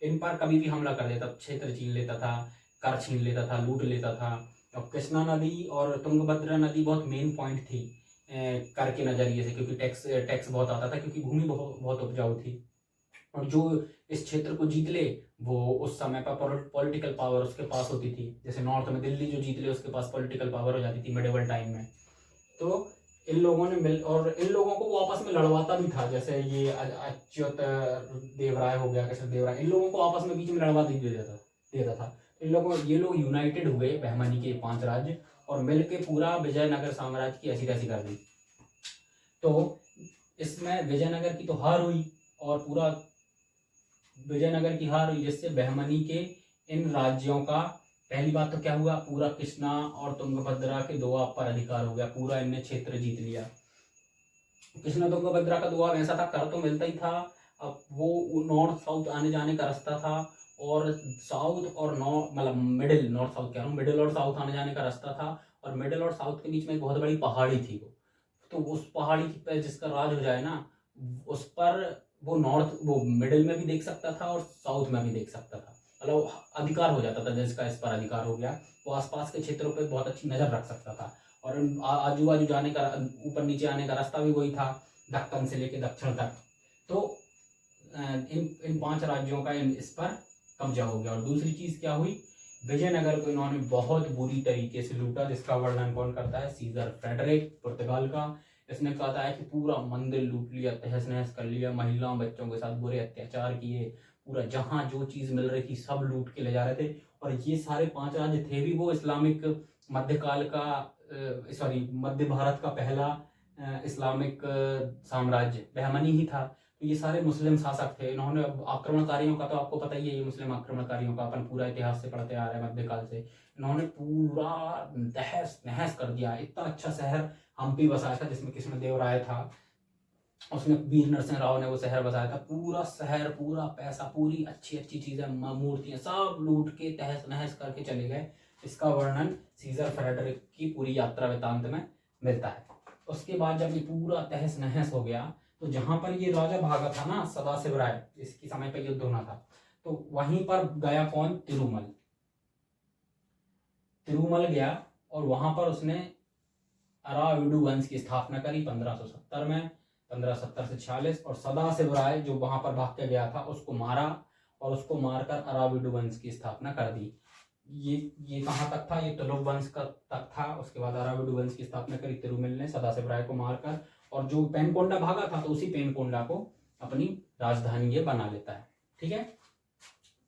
इन पर कभी भी हमला कर देता, क्षेत्र छीन लेता था, कर छीन लेता था, लूट लेता था। और कृष्णा नदी और तुंगभद्रा नदी बहुत मेन पॉइंट थी कर के नजरिए से, क्योंकि टैक्स बहुत आता था, क्योंकि भूमि बहुत उपजाऊ थी। और जो इस क्षेत्र को जीत ले, वो उस समय पर पॉलिटिकल पावर उसके पास होती थी। जैसे नॉर्थ में दिल्ली जो जीत ले, उसके पास पॉलिटिकल पावर हो जाती थी मिडिवल टाइम में। तो इन लोगों ने और इन लोगों को वो आपस में लड़वाता भी था, जैसे ये अच्युत देव राय हो गया, कृष्ण देव राय, इन लोगों को आपस में बीच में लड़वा देता था। ये लोग यूनाइटेड हुए, बहमनी के 5 राज्य, और मिलके पूरा विजयनगर साम्राज्य की ऐसी तैसी कर दी। तो इसमें विजयनगर की तो हार हुई, और पूरा विजयनगर की हार हुई, जिससे बहमनी के इन राज्यों का, पहली बात तो क्या हुआ, पूरा कृष्णा और तुंगभद्रा के दोआब पर अधिकार हो गया, पूरा इनने क्षेत्र जीत लिया। कृष्णा तुंगभद्रा का दोआब ऐसा था, कर तो मिलता ही था, अब वो नॉर्थ साउथ आने जाने का रास्ता था, और साउथ और नॉर्थ, मतलब मिडिल, नॉर्थ साउथ कह रहा हूँ, मिडिल और साउथ आने जाने का रास्ता था, और मिडिल और साउथ के बीच में एक बहुत बड़ी पहाड़ी थी वो। तो उस पहाड़ी पे जिसका राज हो जाए ना, उस पर वो मिडिल में भी देख सकता था और साउथ में भी देख सकता था, मतलब अधिकार हो जाता था, जिसका इस पर अधिकार हो गया, वो आसपास के क्षेत्रों पे बहुत अच्छी नजर रख सकता था। और आजू बाजू जाने का, ऊपर नीचे आने का रास्ता भी वही था, दक्कन से लेके दक्षिण तक। तो इन 5 राज्यों का इस पर कब्जा हो गया। और दूसरी चीज क्या हुई, विजयनगर को इन्होंने बहुत बुरी तरीके से लूटा, जिसका वर्णन कौन करता है, सीजर फ्रेडरिक, पुर्तगाल का। इसने कहा है कि पूरा मंदिर लूट लिया, तहस नहस कर लिया, महिलाओं बच्चों के साथ बुरे अत्याचार किए, पूरा जहां जो चीज मिल रही थी सब लूट के ले जा रहे थे। और ये सारे 5 राज्य थे भी वो इस्लामिक मध्यकाल का, मध्य भारत का पहला इस्लामिक साम्राज्य बहमनी ही था। तो ये सारे मुस्लिम शासक थे। इन्होंने आक्रमणकारियों का तो आपको पता ही है, ये मुस्लिम आक्रमणकारियों का अपन पूरा इतिहास से पढ़ते आ रहे हैं मध्यकाल से। इन्होंने पूरा तहस नहस कर दिया। इतना अच्छा शहर हम्पी बसाया था, जिसमें कृष्णदेव राय था, उसने वीर नरसिंह राव ने वो शहर बसाया था। पूरा शहर, पूरा पैसा, पूरी अच्छी अच्छी चीजें, मूर्तियां सब लूट के तहस नहस करके चले गए। इसका वर्णन सीजर फ्रेडरिक की पूरी यात्रा वृतांत में मिलता है। उसके बाद जब ये पूरा तहस नहस हो गया, तो जहां पर ये राजा भागा था ना, सदाशिव राय, इसकी समय पर युद्ध होना था, तो वहीं पर गया कौन, तिरुमल गया, और वहां पर उसने अराविडु वंश की स्थापना करी 1570 में, 1570 से 46। और सदाशिव राय जो वहां पर भाग के गया था, उसको मारा, और उसको मारकर अराविडु वंश की स्थापना कर दी। ये कहाँ तक था, ये तुलुक वंश का तक था। उसके बाद अराविडु वंश की स्थापना करी तिरुमल ने सदाशिव राय को मारकर, और जो पेनकोंडा भागा था, तो उसी पेनकोंडा को अपनी राजधानी ये बना लेता है। ठीक है,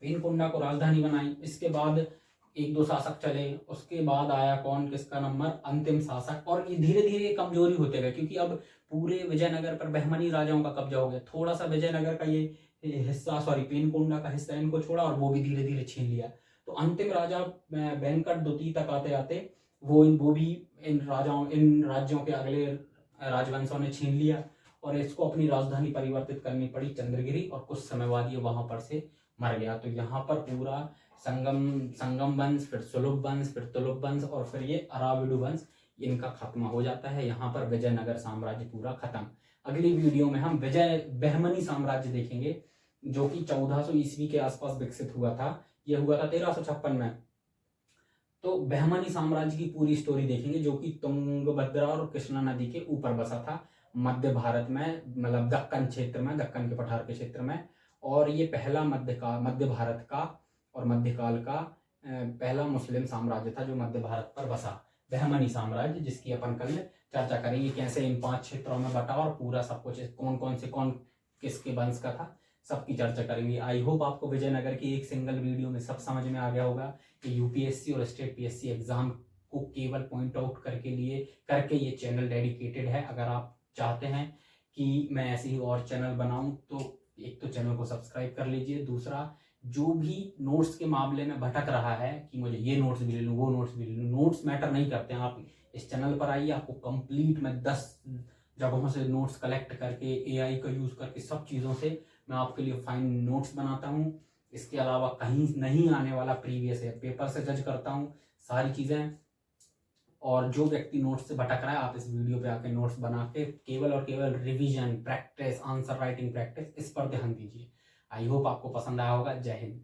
पेनकोंडा को राजधानी बनाई। इसके बाद 1-2 शासक चले, उसके बाद आया कौन, किसका नंबर, अंतिम शासक। और ये धीरे धीरे कमजोरी होते गए, क्योंकि अब पूरे विजयनगर पर बहमनी राजाओं का कब्जा हो गया। थोड़ा सा विजयनगर का ये हिस्सा, सॉरी पेनकोंडा का हिस्सा इनको छोड़ा और वो भी धीरे धीरे छीन लिया। तो अंतिम राजा वेंकट द्वितीय तक आते आते वो भी इन राज्यों के अगले राजवंशों ने छीन लिया और इसको अपनी राजधानी परिवर्तित करनी पड़ी चंद्रगिरी, और कुछ समय बाद ये वहां पर से मर गया। तो यहाँ पर पूरा संगम वंश, फिर सुलभ वंश, फिर तुलुप वंश और फिर ये अराविडु वंश, इनका खात्मा हो जाता है। यहाँ पर विजयनगर साम्राज्य पूरा खत्म। अगली वीडियो में हम बहमनी साम्राज्य देखेंगे जो कि 1400 ईस्वी के आसपास विकसित हुआ था। ये हुआ था 1356 में। तो बहमनी साम्राज्य की पूरी स्टोरी देखेंगे जो कि तुंगभद्रा और कृष्णा नदी के ऊपर बसा था मध्य भारत में, मतलब दक्कन क्षेत्र में, दक्कन के पठार के क्षेत्र में। और ये पहला मध्य भारत का और मध्यकाल का पहला मुस्लिम साम्राज्य था जो मध्य भारत पर बसा, बहमनी साम्राज्य, जिसकी अपन कल चर्चा करेंगे कैसे इन 5 क्षेत्रों में बटा और पूरा सब कुछ कौन किसके वंश का था, सबकी चर्चा करेंगे। आई होप आपको विजयनगर की एक सिंगल वीडियो में सब समझ में आ गया होगा कि यूपीएससी और स्टेट पीएससी एग्जाम को केवल पॉइंट आउट करके ये चैनल डेडिकेटेड है। अगर आप चाहते हैं कि मैं ऐसे ही और चैनल बनाऊं तो एक तो चैनल को सब्सक्राइब कर लीजिए, दूसरा जो भी नोट्स के मामले में भटक रहा है कि मुझे ये नोट्स भी ले लूँ, वो नोट्स भी ले लूँ, नोट्स मैटर नहीं करते हैं। आप इस चैनल पर आइए, आपको कंप्लीट मैं 10 जगहों से नोट्स कलेक्ट करके एआई का यूज़ करके सब चीज़ों से मैं आपके लिए फाइन नोट्स बनाता हूँ। इसके अलावा कहीं नहीं आने वाला प्रीवियस ईयर पेपर से जज करता हूँ सारी चीज़ें। और जो व्यक्ति नोट्स से भटक रहा है, आप इस वीडियो पे आके नोट्स बना के केवल और केवल revision, practice, answer writing practice, इस पर ध्यान दीजिए। आई होप आपको पसंद आया होगा। जय हिंद।